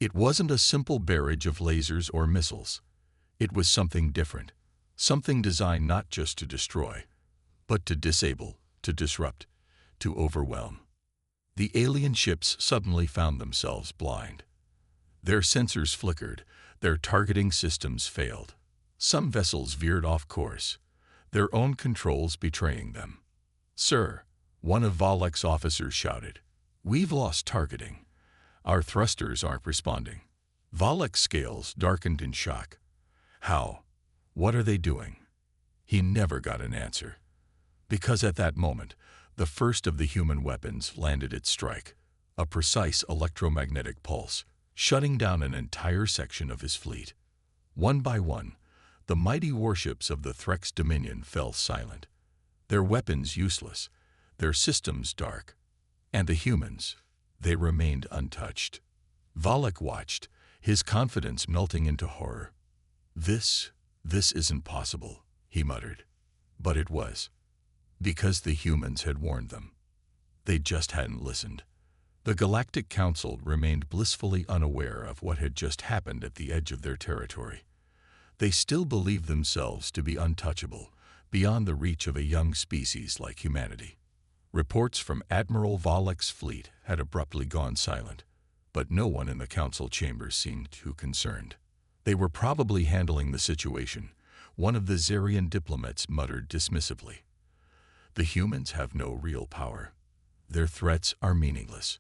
It wasn't a simple barrage of lasers or missiles. It was something different, something designed not just to destroy, but to disable, to disrupt, to overwhelm. The alien ships suddenly found themselves blind. Their sensors flickered, their targeting systems failed. Some vessels veered off course, their own controls betraying them. "Sir," one of Valek's officers shouted, "we've lost targeting. Our thrusters aren't responding." Valek's scales darkened in shock. How? What are they doing? He never got an answer. Because at that moment, the first of the human weapons landed its strike, a precise electromagnetic pulse, shutting down an entire section of his fleet. One by one, the mighty warships of the Threx Dominion fell silent, their weapons useless, their systems dark. And the humans, they remained untouched. Valek watched, his confidence melting into horror. This isn't possible," he muttered. But it was. Because the humans had warned them. They just hadn't listened. The Galactic Council remained blissfully unaware of what had just happened at the edge of their territory. They still believed themselves to be untouchable, beyond the reach of a young species like humanity. Reports from Admiral Valek's fleet had abruptly gone silent, but no one in the council chambers seemed too concerned. They were probably handling the situation, one of the Zarian diplomats muttered dismissively. The humans have no real power. Their threats are meaningless.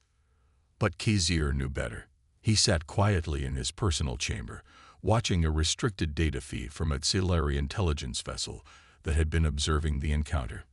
But Khizr knew better. He sat quietly in his personal chamber, watching a restricted data feed from a auxiliary intelligence vessel that had been observing the encounter.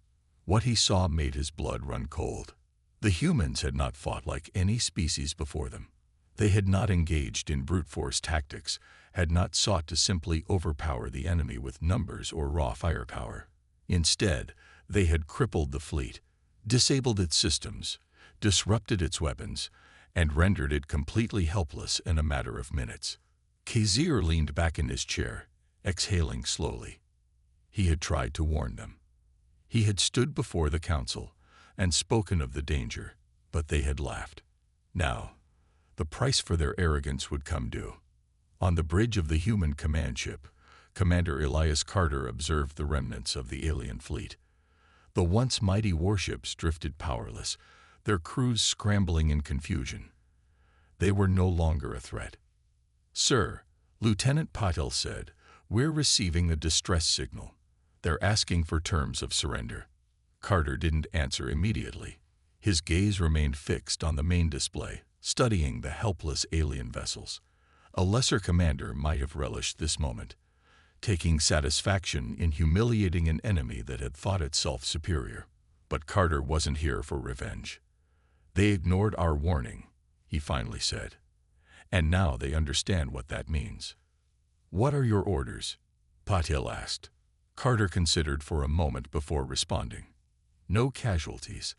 What he saw made his blood run cold. The humans had not fought like any species before them. They had not engaged in brute force tactics, had not sought to simply overpower the enemy with numbers or raw firepower. Instead, they had crippled the fleet, disabled its systems, disrupted its weapons, and rendered it completely helpless in a matter of minutes. Khizr leaned back in his chair, exhaling slowly. He had tried to warn them. He had stood before the council and spoken of the danger, but they had laughed. Now, the price for their arrogance would come due. On the bridge of the human command ship, Commander Elias Carter observed the remnants of the alien fleet. The once mighty warships drifted powerless, their crews scrambling in confusion. They were no longer a threat. "Sir," Lieutenant Patel said, "we're receiving a distress signal. They're asking for terms of surrender." Carter didn't answer immediately. His gaze remained fixed on the main display, studying the helpless alien vessels. A lesser commander might have relished this moment, taking satisfaction in humiliating an enemy that had thought itself superior. But Carter wasn't here for revenge. "They ignored our warning," he finally said. "And now they understand what that means." "What are your orders?" Patel asked. Carter considered for a moment before responding. "No casualties.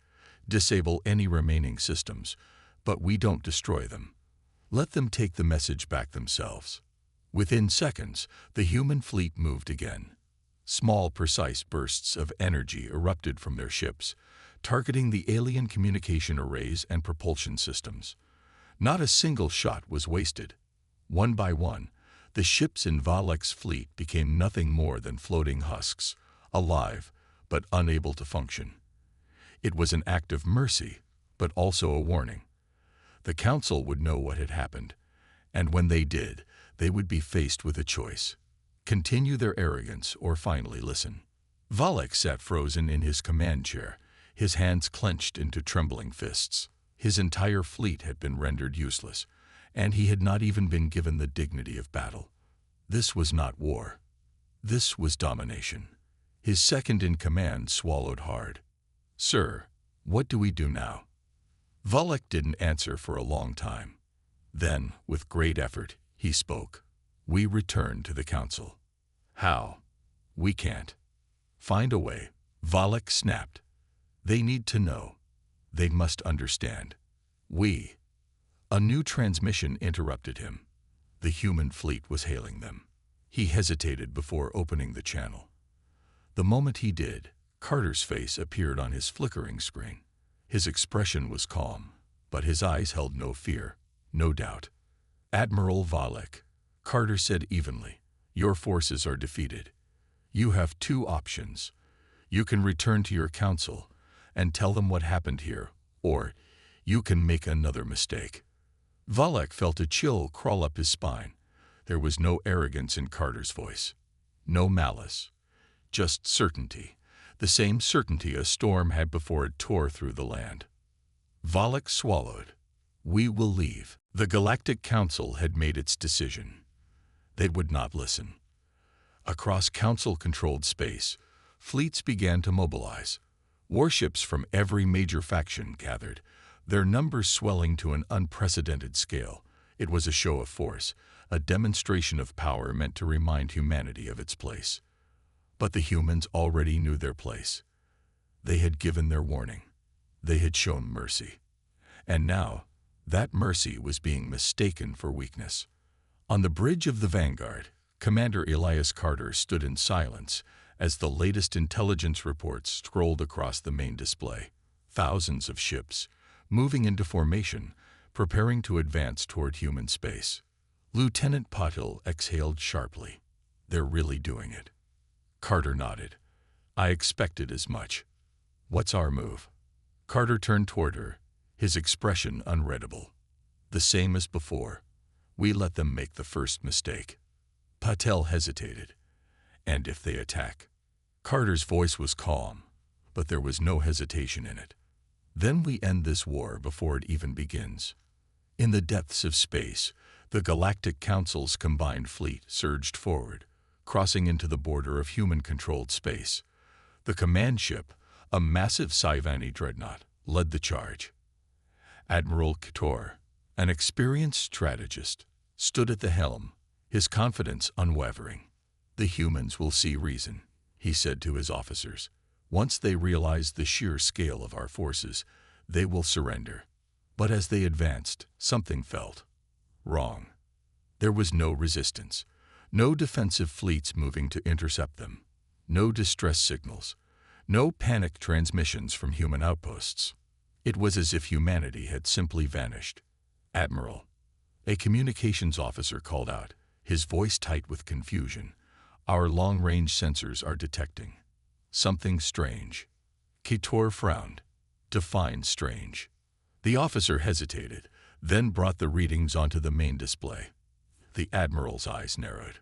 Disable any remaining systems, but we don't destroy them. Let them take the message back themselves." Within seconds, the human fleet moved again. Small, precise bursts of energy erupted from their ships, targeting the alien communication arrays and propulsion systems. Not a single shot was wasted. One by one, the ships in Valek's fleet became nothing more than floating husks, alive but unable to function. It was an act of mercy, but also a warning. The council would know what had happened, and when they did, they would be faced with a choice: continue their arrogance or finally listen. Valek sat frozen in his command chair, his hands clenched into trembling fists. His entire fleet had been rendered useless, and he had not even been given the dignity of battle. This was not war. This was domination. His second-in-command swallowed hard. "Sir, what do we do now?" Valek didn't answer for a long time. Then, with great effort, he spoke. "We return to the council." "How?" "We can't." "Find a way." Valek snapped. "They need to know. They must understand. We—" A new transmission interrupted him. The human fleet was hailing them. He hesitated before opening the channel. The moment he did, Carter's face appeared on his flickering screen. His expression was calm, but his eyes held no fear, no doubt. "Admiral Valek," Carter said evenly, "your forces are defeated. You have two options. You can return to your council and tell them what happened here, or you can make another mistake." Valek felt a chill crawl up his spine. There was no arrogance in Carter's voice, no malice, just certainty, the same certainty a storm had before it tore through the land. Valek swallowed. "We will leave." The Galactic Council had made its decision. They would not listen. Across Council-controlled space, fleets began to mobilize. Warships from every major faction gathered, their numbers swelling to an unprecedented scale. It was a show of force, a demonstration of power meant to remind humanity of its place. But the humans already knew their place. They had given their warning. They had shown mercy. And now, that mercy was being mistaken for weakness. On the bridge of the Vanguard, Commander Elias Carter stood in silence as the latest intelligence reports scrolled across the main display. Thousands of ships, moving into formation, preparing to advance toward human space. Lieutenant Patil exhaled sharply. "They're really doing it." Carter nodded. "I expected as much. What's our move?" Carter turned toward her, his expression unreadable. "The same as before. We let them make the first mistake." Patel hesitated. "And if they attack?" Carter's voice was calm, but there was no hesitation in it. "Then we end this war before it even begins." In the depths of space, the Galactic Council's combined fleet surged forward, crossing into the border of human-controlled space. The command ship, a massive Sivani dreadnought, led the charge. Admiral Kitor, an experienced strategist, stood at the helm, his confidence unwavering. "The humans will see reason," he said to his officers. "Once they realize the sheer scale of our forces, they will surrender." But as they advanced, something felt wrong. There was no resistance, no defensive fleets moving to intercept them, no distress signals, no panic transmissions from human outposts. It was as if humanity had simply vanished. "Admiral," a communications officer called out, his voice tight with confusion, "our long-range sensors are detecting something strange." Kitor frowned. Define strange. The officer hesitated, then brought the readings onto the main display. The Admiral's eyes narrowed.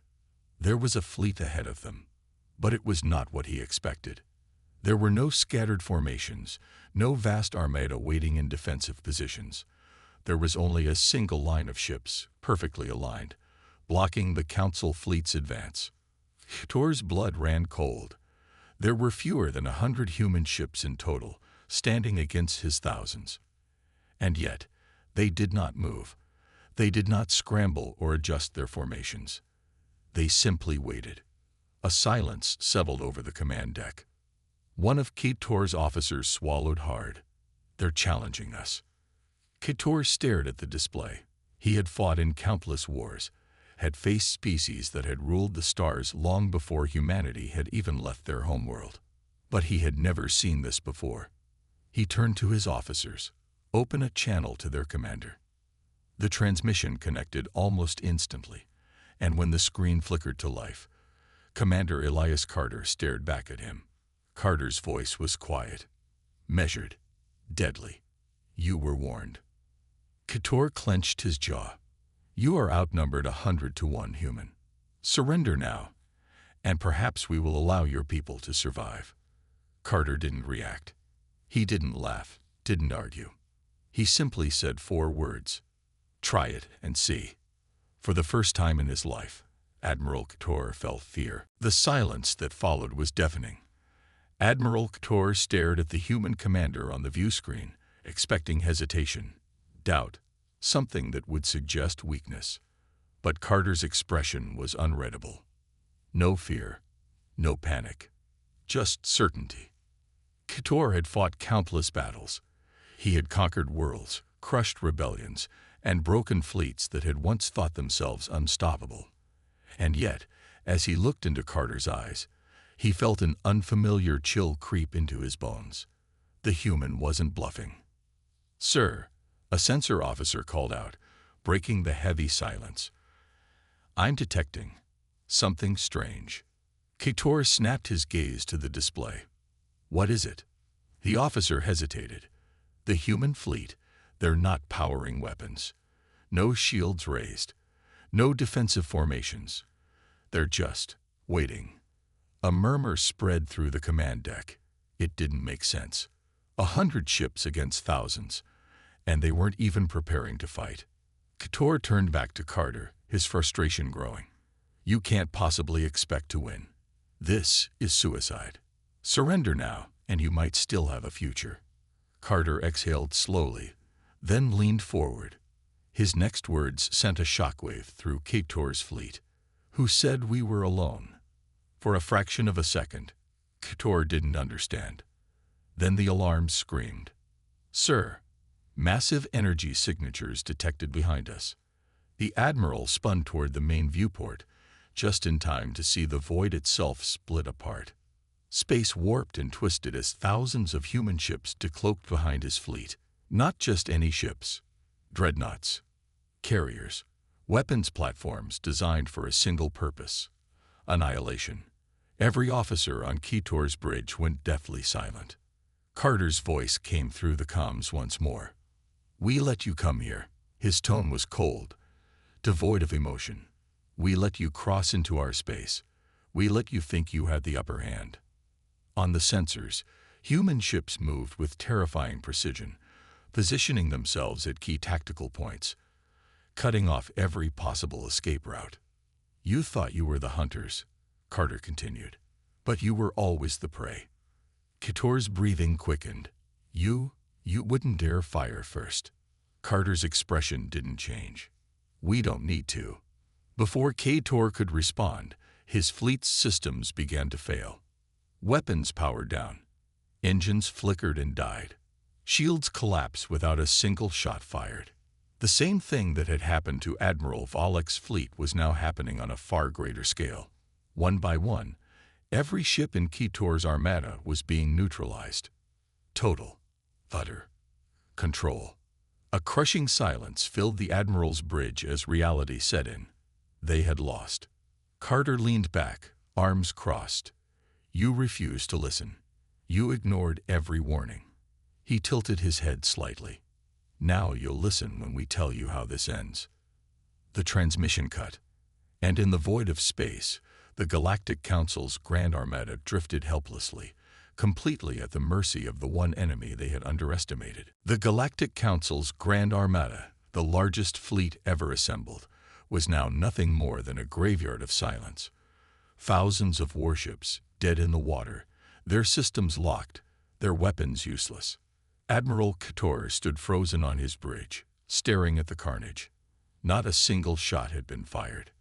There was a fleet ahead of them, but it was not what he expected. There were no scattered formations, no vast armada waiting in defensive positions. There was only a single line of ships, perfectly aligned, blocking the Council fleet's advance. Tor's blood ran cold. There were fewer than 100 human ships in total, standing against his thousands. And yet, they did not move. They did not scramble or adjust their formations. They simply waited. A silence settled over the command deck. One of Kitor's officers swallowed hard. "They're challenging us." Kitor stared at the display. He had fought in countless wars, had faced species that had ruled the stars long before humanity had even left their homeworld. But he had never seen this before. He turned to his officers. "Open a channel to their commander." The transmission connected almost instantly, and when the screen flickered to life, Commander Elias Carter stared back at him. Carter's voice was quiet, measured, deadly. "You were warned." Kitor clenched his jaw. "You are outnumbered 100 to 1, human. Surrender now, and perhaps we will allow your people to survive." Carter didn't react. He didn't laugh, didn't argue. He simply said 4 words. "Try it and see." For the first time in his life, Admiral Kitor felt fear. The silence that followed was deafening. Admiral Kitor stared at the human commander on the view screen, expecting hesitation, doubt, something that would suggest weakness. But Carter's expression was unreadable. No fear, no panic, just certainty. Kitor had fought countless battles. He had conquered worlds, crushed rebellions, and broken fleets that had once thought themselves unstoppable. And yet, as he looked into Carter's eyes, he felt an unfamiliar chill creep into his bones. The human wasn't bluffing. "Sir," a sensor officer called out, breaking the heavy silence. "I'm detecting something strange." Kitor snapped his gaze to the display. "What is it?" The officer hesitated. "The human fleet, they're not powering weapons. No shields raised. No defensive formations. They're just waiting." A murmur spread through the command deck. It didn't make sense. 100 ships against thousands, and they weren't even preparing to fight. Kitor turned back to Carter, his frustration growing. "You can't possibly expect to win. This is suicide. Surrender now, and you might still have a future." Carter exhaled slowly, then leaned forward. His next words sent a shockwave through Kitor's fleet. "Who said we were alone?" For a fraction of a second, Kitor didn't understand. Then the alarm screamed. "Sir, massive energy signatures detected behind us." The admiral spun toward the main viewport, just in time to see the void itself split apart. Space warped and twisted as thousands of human ships decloaked behind his fleet. Not just any ships. Dreadnoughts, carriers, weapons platforms designed for a single purpose: annihilation. Every officer on Kitor's bridge went deathly silent. Carter's voice came through the comms once more. "We let you come here." His tone was cold, devoid of emotion. "We let you cross into our space. We let you think you had the upper hand." On the sensors, human ships moved with terrifying precision, positioning themselves at key tactical points, cutting off every possible escape route. "You thought you were the hunters," Carter continued, "but you were always the prey." Kitor's breathing quickened. You wouldn't dare fire first." Carter's expression didn't change. "We don't need to." Before Kitor could respond, his fleet's systems began to fail. Weapons powered down. Engines flickered and died. Shields collapsed without a single shot fired. The same thing that had happened to Admiral Volek's fleet was now happening on a far greater scale. One by one, every ship in Kitor's armada was being neutralized. Total, utter control. A crushing silence filled the Admiral's bridge as reality set in. They had lost. Carter leaned back, arms crossed. "You refused to listen. You ignored every warning." He tilted his head slightly. "Now you'll listen when we tell you how this ends." The transmission cut, and in the void of space, the Galactic Council's Grand Armada drifted helplessly, completely at the mercy of the one enemy they had underestimated. The Galactic Council's Grand Armada, the largest fleet ever assembled, was now nothing more than a graveyard of silence. Thousands of warships, dead in the water, their systems locked, their weapons useless. Admiral Kitor stood frozen on his bridge, staring at the carnage. Not a single shot had been fired.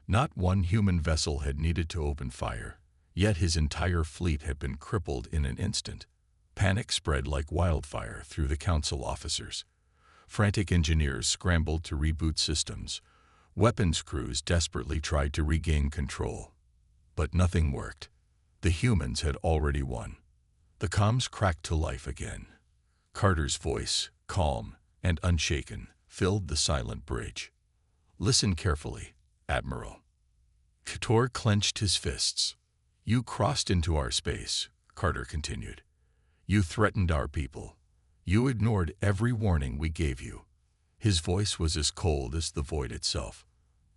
Not one human vessel had needed to open fire, yet his entire fleet had been crippled in an instant. Panic spread like wildfire through the council officers. Frantic engineers scrambled to reboot systems. Weapons crews desperately tried to regain control. But nothing worked. The humans had already won. The comms cracked to life again. Carter's voice, calm and unshaken, filled the silent bridge. "Listen carefully, Admiral." Kitor clenched his fists. "You crossed into our space," Carter continued. "You threatened our people. You ignored every warning we gave you." His voice was as cold as the void itself.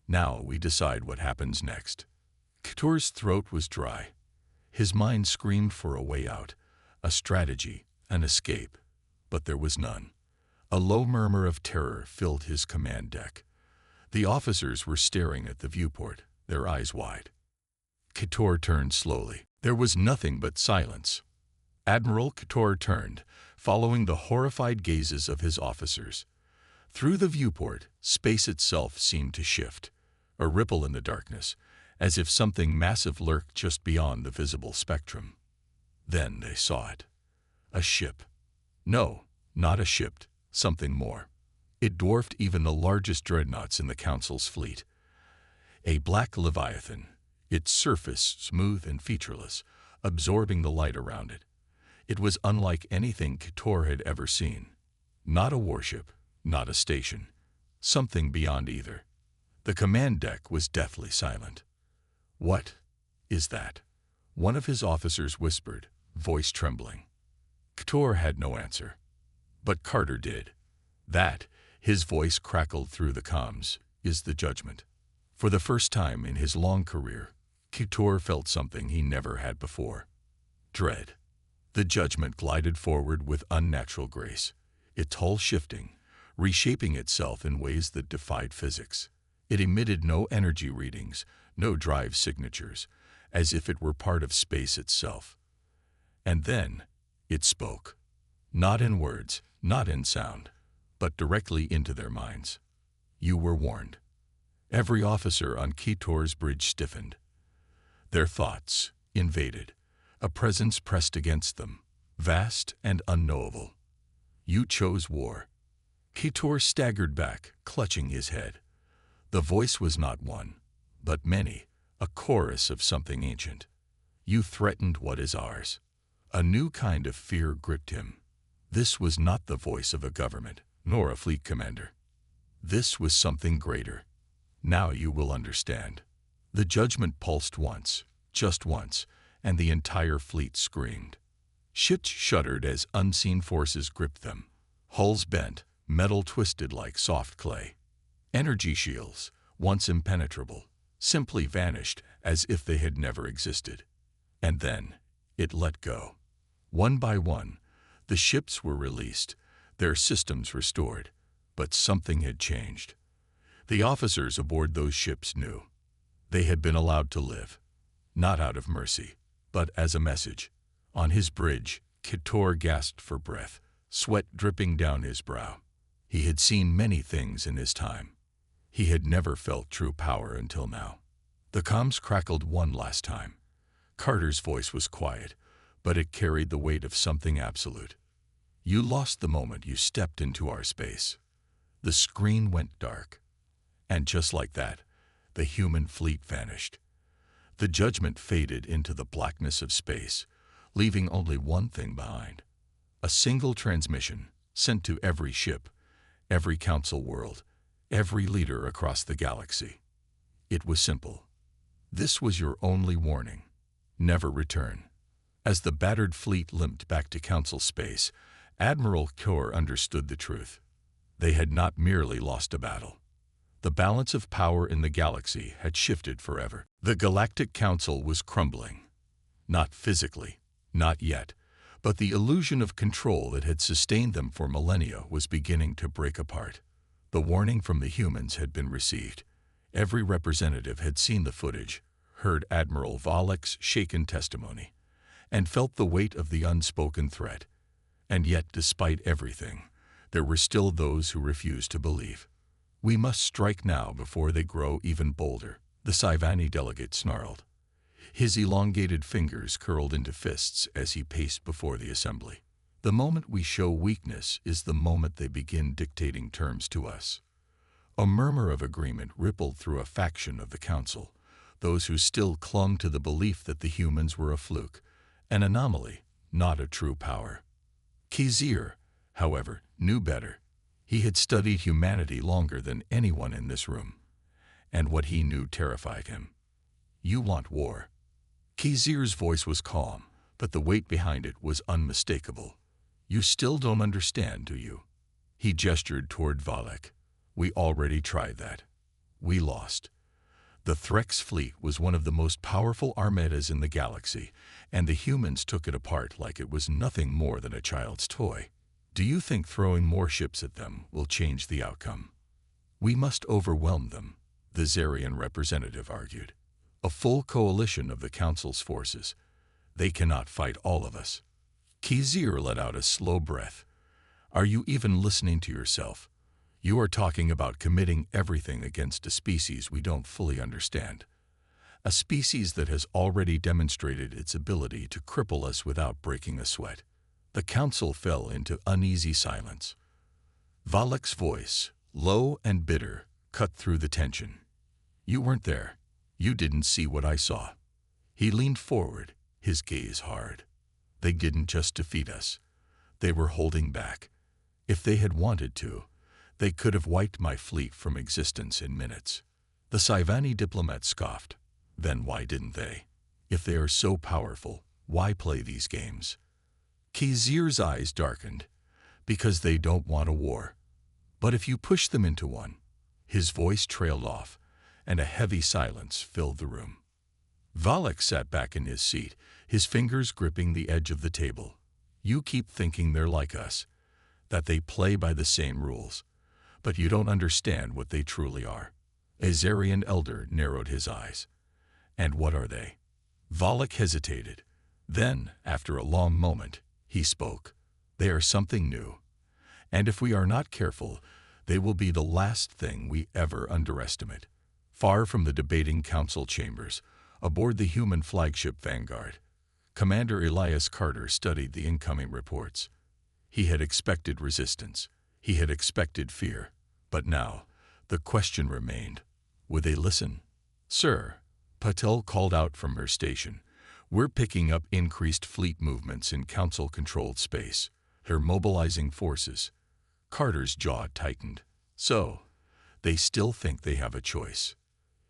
"Now we decide what happens next." Kitor's throat was dry. His mind screamed for a way out, a strategy, an escape. But there was none. A low murmur of terror filled his command deck. The officers were staring at the viewport, their eyes wide. Kitor turned slowly. There was nothing but silence. Admiral Kitor turned, following the horrified gazes of his officers. Through the viewport, space itself seemed to shift, a ripple in the darkness, as if something massive lurked just beyond the visible spectrum. Then they saw it. A ship. No, not a ship, something more. It dwarfed even the largest dreadnoughts in the Council's fleet. A black leviathan, its surface smooth and featureless, absorbing the light around it. It was unlike anything Kitor had ever seen. Not a warship, not a station. something beyond either. The command deck was deathly silent. "What is that?" one of his officers whispered, voice trembling. Ktor had no answer. But Carter did. "That," his voice crackled through the comms, "is the judgment." For the first time in his long career, Ktor felt something he never had before. Dread. The judgment glided forward with unnatural grace, its hull shifting, reshaping itself in ways that defied physics. It emitted no energy readings, no drive signatures, as if it were part of space itself. And then it spoke. Not in words, not in sound, but directly into their minds. "You were warned." Every officer on Ktor's bridge stiffened. Their thoughts invaded. A presence pressed against them, vast and unknowable. "You chose war." Ktor staggered back, clutching his head. The voice was not one, but many, a chorus of something ancient. "You threatened what is ours." A new kind of fear gripped him. This was not the voice of a government, nor a fleet commander. This was something greater. "Now you will understand." The judgment pulsed once, just once, and the entire fleet screamed. Ships shuddered as unseen forces gripped them. Hulls bent, metal twisted like soft clay. Energy shields, once impenetrable, simply vanished as if they had never existed. And then it let go. One by one, the ships were released, their systems restored, but something had changed. The officers aboard those ships knew. They had been allowed to live, not out of mercy, but as a message. On his bridge, Ktor gasped for breath, sweat dripping down his brow. He had seen many things in his time. He had never felt true power until now. The comms crackled one last time. Carter's voice was quiet, but it carried the weight of something absolute. "You lost the moment you stepped into our space." The screen went dark. And just like that, the human fleet vanished. The judgment faded into the blackness of space, leaving only one thing behind. A single transmission sent to every ship, every council world, every leader across the galaxy. It was simple. This was your only warning. Never return. As the battered fleet limped back to council space, Admiral Ktor understood the truth. They had not merely lost a battle. The balance of power in the galaxy had shifted forever. The Galactic Council was crumbling. Not physically, not yet, but the illusion of control that had sustained them for millennia was beginning to break apart. The warning from the humans had been received. Every representative had seen the footage, heard Admiral Valek's shaken testimony, and felt the weight of the unspoken threat. And yet, despite everything, there were still those who refused to believe. "We must strike now before they grow even bolder," the Sivani delegate snarled. His elongated fingers curled into fists as he paced before the assembly. "The moment we show weakness is the moment they begin dictating terms to us." A murmur of agreement rippled through a faction of the council, those who still clung to the belief that the humans were a fluke, an anomaly, not a true power. Kizir, however, knew better. He had studied humanity longer than anyone in this room, and what he knew terrified him. "You want war." Kizir's voice was calm, but the weight behind it was unmistakable. "You still don't understand, do you?" He gestured toward Valek. "We already tried that. We lost." The Threx fleet was one of the most powerful armadas in the galaxy, and the humans took it apart like it was nothing more than a child's toy. "Do you think throwing more ships at them will change the outcome?" "We must overwhelm them," the Zarian representative argued. "A full coalition of the Council's forces. They cannot fight all of us." Kizir let out a slow breath. "Are you even listening to yourself? You are talking about committing everything against a species we don't fully understand. A species that has already demonstrated its ability to cripple us without breaking a sweat." The council fell into uneasy silence. Valek's voice, low and bitter, cut through the tension. "You weren't there. You didn't see what I saw." He leaned forward, his gaze hard. "They didn't just defeat us. They were holding back. If they had wanted to, They could have wiped my fleet from existence in minutes. The Sivani diplomat scoffed. Then why didn't they? If they are so powerful, why play these games? Khizr's eyes darkened. Because they don't want a war. But if you push them into one. His voice trailed off, and a heavy silence filled the room. Valak sat back in his seat, his fingers gripping the edge of the table. You keep thinking they're like us, that they play by the same rules, but you don't understand what they truly are. Azarian elder narrowed his eyes. And what are they? Valak hesitated. Then, after a long moment, he spoke. They are something new. And if we are not careful, they will be the last thing we ever underestimate. Far from the debating council chambers, aboard the human flagship Vanguard, Commander Elias Carter studied the incoming reports. He had expected resistance. He had expected fear. But now, the question remained. Would they listen? Sir, Patel called out from her station. We're picking up increased fleet movements in council-controlled space. They're mobilizing forces. Carter's jaw tightened. So, they still think they have a choice.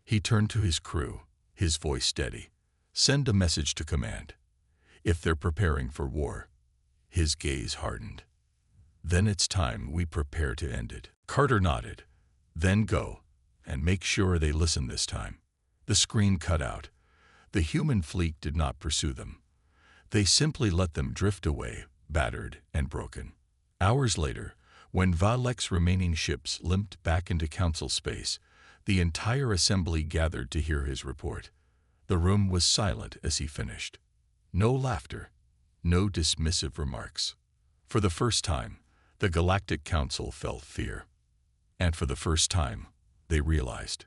He turned to his crew, his voice steady. Send a message to command. If they're preparing for war. His gaze hardened. Then it's time we prepare to end it. Carter nodded. Then go, and make sure they listen this time. The screen cut out. The human fleet did not pursue them. They simply let them drift away, battered and broken. Hours later, when Valak's remaining ships limped back into council space, the entire assembly gathered to hear his report. The room was silent as he finished. No laughter, no dismissive remarks. For the first time, the Galactic Council felt fear. And for the first time, they realized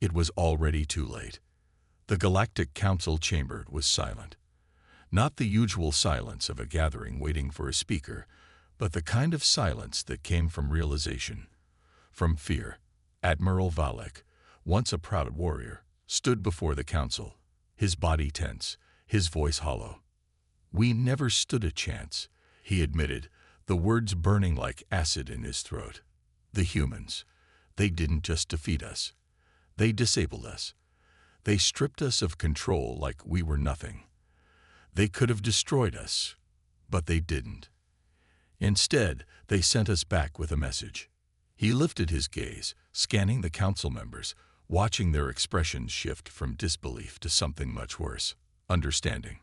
it was already too late. The Galactic Council chamber was silent. Not the usual silence of a gathering waiting for a speaker, but the kind of silence that came from realization, from fear. Admiral Valak, once a proud warrior, stood before the council, his body tense, his voice hollow. We never stood a chance, he admitted, the words burning like acid in his throat. The humans, they didn't just defeat us. They disabled us. They stripped us of control like we were nothing. They could have destroyed us, but they didn't. Instead, they sent us back with a message. He lifted his gaze, scanning the council members, watching their expressions shift from disbelief to something much worse, understanding.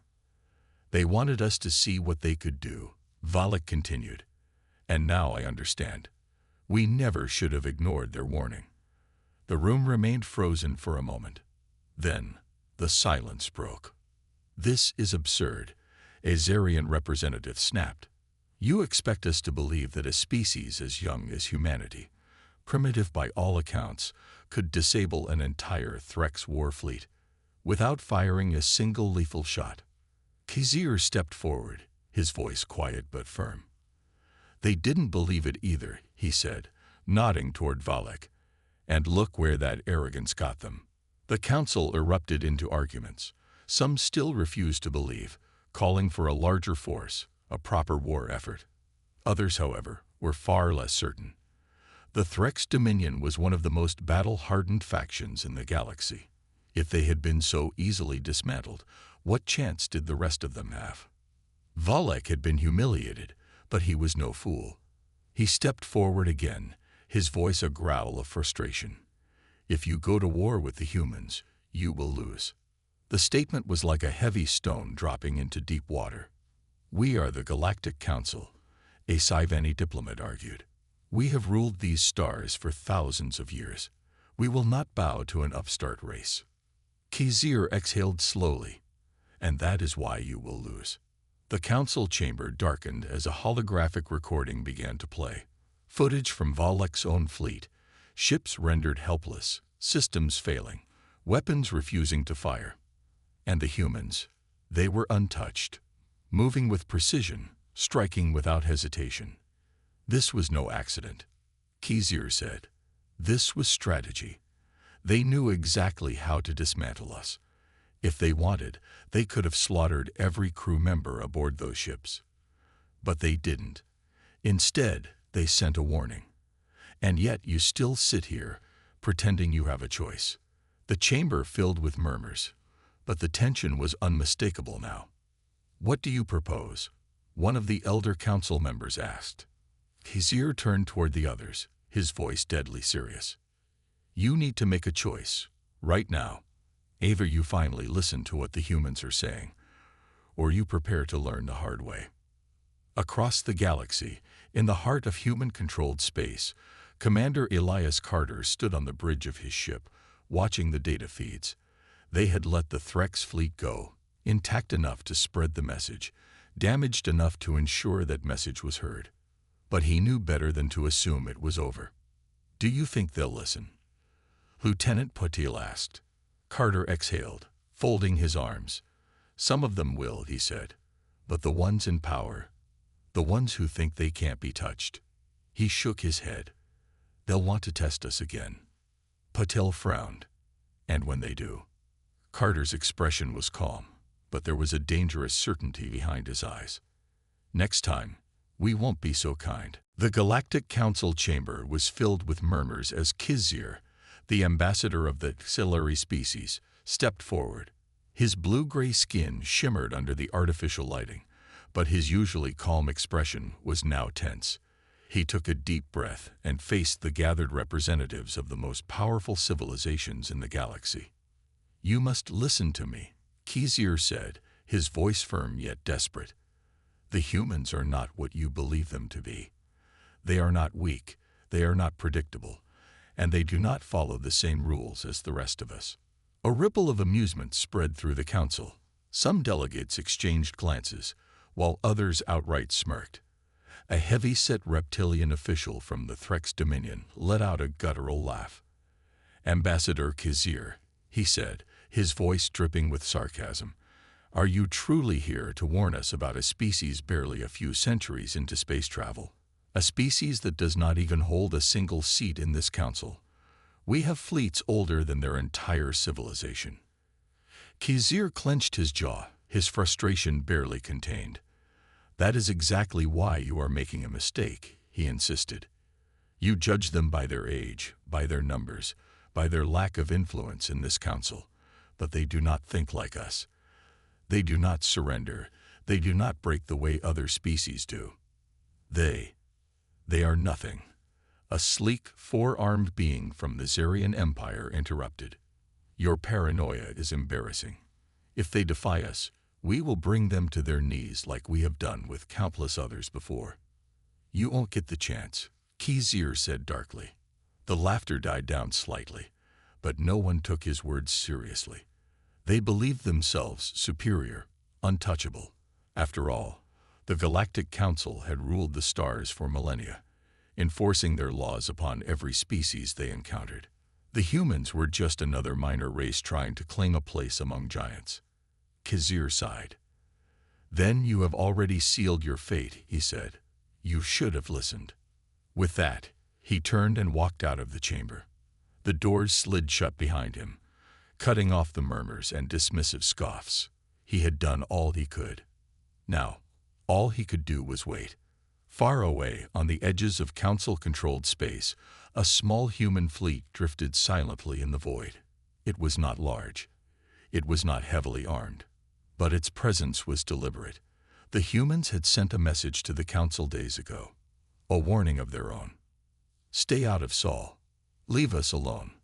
They wanted us to see what they could do, Valak continued. And now I understand. We never should have ignored their warning. The room remained frozen for a moment. Then, the silence broke. This is absurd, a Zarian representative snapped. You expect us to believe that a species as young as humanity, primitive by all accounts, could disable an entire Threx war fleet without firing a single lethal shot. Khizr stepped forward, his voice quiet but firm. They didn't believe it either, he said, nodding toward Valak. And look where that arrogance got them. The council erupted into arguments. Some still refused to believe, calling for a larger force, a proper war effort. Others, however, were far less certain. The Threx Dominion was one of the most battle-hardened factions in the galaxy. If they had been so easily dismantled, what chance did the rest of them have? Valak had been humiliated, but he was no fool. He stepped forward again, his voice a growl of frustration. If you go to war with the humans, you will lose. The statement was like a heavy stone dropping into deep water. We are the Galactic Council, a Sivani diplomat argued. We have ruled these stars for thousands of years. We will not bow to an upstart race. Khizr exhaled slowly. And that is why you will lose. The council chamber darkened as a holographic recording began to play. Footage from Valak's own fleet, ships rendered helpless, systems failing, weapons refusing to fire. And the humans, they were untouched, moving with precision, striking without hesitation. This was no accident, Khizr said. This was strategy. They knew exactly how to dismantle us. If they wanted, they could have slaughtered every crew member aboard those ships. But they didn't. Instead, they sent a warning. And yet you still sit here, pretending you have a choice. The chamber filled with murmurs, but the tension was unmistakable now. "What do you propose?" one of the elder council members asked. His ear turned toward the others, his voice deadly serious. "You need to make a choice, right now. Either you finally listen to what the humans are saying, or you prepare to learn the hard way." Across the galaxy, in the heart of human-controlled space, Commander Elias Carter stood on the bridge of his ship, watching the data feeds. They had let the Threx fleet go, intact enough to spread the message, damaged enough to ensure that message was heard. But he knew better than to assume it was over. "Do you think they'll listen?" Lieutenant Patil asked. Carter exhaled, folding his arms. "Some of them will," he said, "but the ones in power, the ones who think they can't be touched." He shook his head. "They'll want to test us again." Patil frowned. "And when they do?" Carter's expression was calm, but there was a dangerous certainty behind his eyes. "Next time, we won't be so kind." The Galactic Council chamber was filled with murmurs as Kizir, the ambassador of the auxiliary species, stepped forward. His blue-gray skin shimmered under the artificial lighting, but his usually calm expression was now tense. He took a deep breath and faced the gathered representatives of the most powerful civilizations in the galaxy. "You must listen to me," Kizir said, his voice firm yet desperate. "The humans are not what you believe them to be. They are not weak, they are not predictable, and they do not follow the same rules as the rest of us." A ripple of amusement spread through the council. Some delegates exchanged glances, while others outright smirked. A heavy-set reptilian official from the Threx Dominion let out a guttural laugh. "Ambassador Kizir," he said, his voice dripping with sarcasm, "are you truly here to warn us about a species barely a few centuries into space travel? A species that does not even hold a single seat in this council? We have fleets older than their entire civilization." Kizir clenched his jaw, his frustration barely contained. "That is exactly why you are making a mistake," he insisted. "You judge them by their age, by their numbers, by their lack of influence in this council, but they do not think like us. They do not surrender. They do not break the way other species do. They are nothing." A sleek, four-armed being from the Zarian Empire interrupted. "Your paranoia is embarrassing. If they defy us, we will bring them to their knees like we have done with countless others before." "You won't get the chance," Kizir said darkly. The laughter died down slightly, but no one took his words seriously. They believed themselves superior, untouchable. After all, the Galactic Council had ruled the stars for millennia, enforcing their laws upon every species they encountered. The humans were just another minor race trying to claim a place among giants. Kizir sighed. "Then you have already sealed your fate," he said. "You should have listened." With that, he turned and walked out of the chamber. The doors slid shut behind him, cutting off the murmurs and dismissive scoffs. He had done all he could. Now, all he could do was wait. Far away, on the edges of council-controlled space, a small human fleet drifted silently in the void. It was not large. It was not heavily armed. But its presence was deliberate. The humans had sent a message to the council days ago, a warning of their own. "Stay out of Sol. Leave us alone."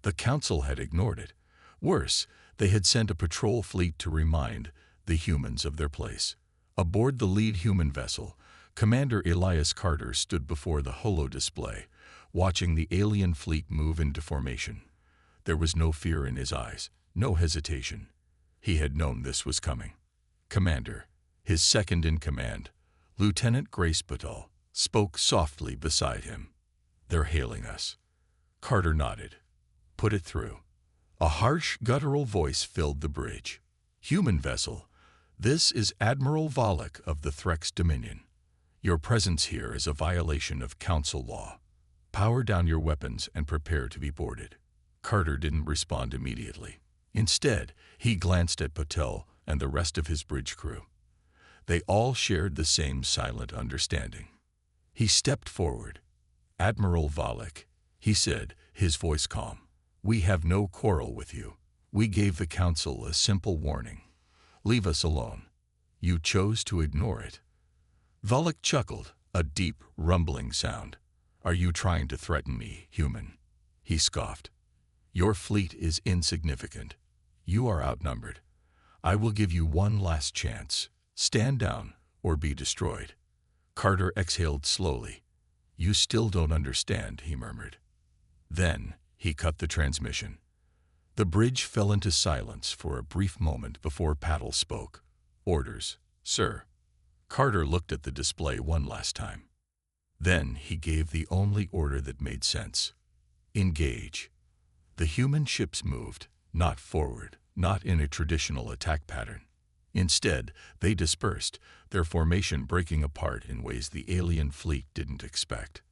The council had ignored it. Worse, they had sent a patrol fleet to remind the humans of their place. Aboard the lead human vessel, Commander Elias Carter stood before the holo-display, watching the alien fleet move into formation. There was no fear in his eyes, no hesitation. He had known this was coming. Commander, his second-in-command, Lieutenant Grace Patil, spoke softly beside him. "They're hailing us." Carter nodded. "Put it through." A harsh, guttural voice filled the bridge. "Human vessel, this is Admiral Volok of the Threx Dominion. Your presence here is a violation of council law. Power down your weapons and prepare to be boarded." Carter didn't respond immediately. Instead, he glanced at Patil and the rest of his bridge crew. They all shared the same silent understanding. He stepped forward. Admiral Valak, he said, his voice calm. We have no quarrel with you. We gave the council a simple warning. Leave us alone. You chose to ignore it. Valak chuckled, a deep, rumbling sound. Are you trying to threaten me, human? He scoffed. Your fleet is insignificant. You are outnumbered. I will give you one last chance. Stand down or be destroyed. Carter exhaled slowly. You still don't understand, he murmured. Then he cut the transmission. The bridge fell into silence for a brief moment before Paddle spoke. Orders, sir. Carter looked at the display one last time. Then he gave the only order that made sense. Engage. The human ships moved, not forward, not in a traditional attack pattern. Instead, they dispersed, their formation breaking apart in ways the alien fleet didn't expect.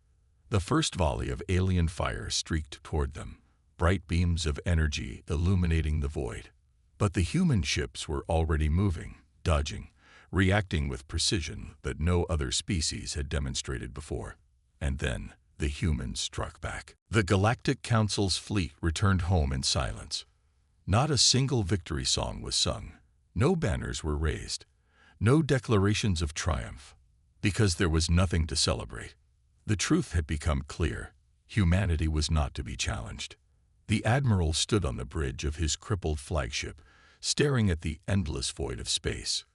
The first volley of alien fire streaked toward them, bright beams of energy illuminating the void. But the human ships were already moving, dodging, reacting with precision that no other species had demonstrated before. And then the humans struck back. The Galactic Council's fleet returned home in silence. Not a single victory song was sung. No banners were raised. No declarations of triumph. Because there was nothing to celebrate. The truth had become clear. Humanity was not to be challenged. The Admiral stood on the bridge of his crippled flagship, staring at the endless void of space.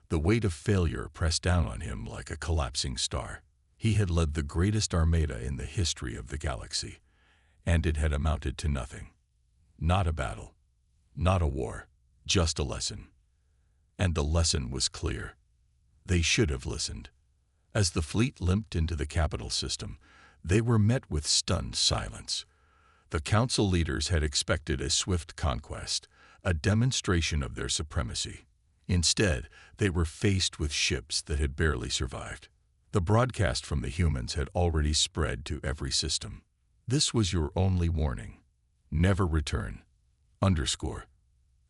The weight of failure pressed down on him like a collapsing star. He had led the greatest armada in the history of the galaxy, and it had amounted to nothing. Not a battle, not a war, just a lesson. And the lesson was clear. They should have listened. As the fleet limped into the capital system, they were met with stunned silence. The council leaders had expected a swift conquest, a demonstration of their supremacy. Instead, they were faced with ships that had barely survived. The broadcast from the humans had already spread to every system. This was your only warning. Never return. _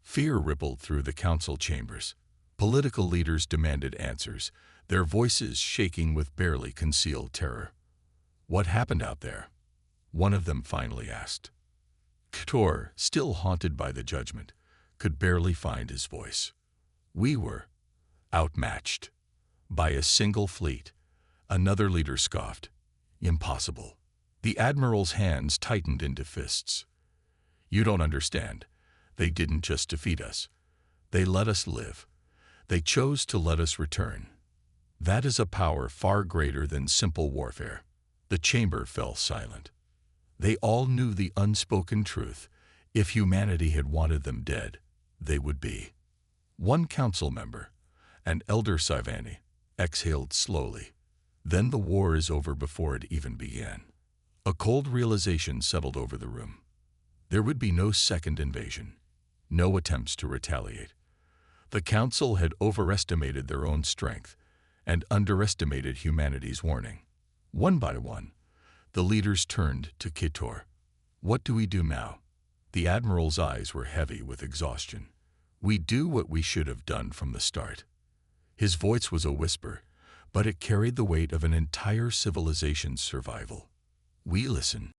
Fear rippled through the council chambers. Political leaders demanded answers, their voices shaking with barely concealed terror. What happened out there? One of them finally asked. Ktor, still haunted by the judgment, could barely find his voice. We were outmatched by a single fleet. Another leader scoffed. Impossible. The Admiral's hands tightened into fists. You don't understand. They didn't just defeat us. They let us live. They chose to let us return. That is a power far greater than simple warfare. The chamber fell silent. They all knew the unspoken truth. If humanity had wanted them dead, they would be. One council member, an elder Sivani, exhaled slowly. Then the war is over before it even began. A cold realization settled over the room. There would be no second invasion, no attempts to retaliate. The council had overestimated their own strength and underestimated humanity's warning. One by one, the leaders turned to Ktor. What do we do now? The Admiral's eyes were heavy with exhaustion. We do what we should have done from the start. His voice was a whisper, but it carried the weight of an entire civilization's survival. We listen.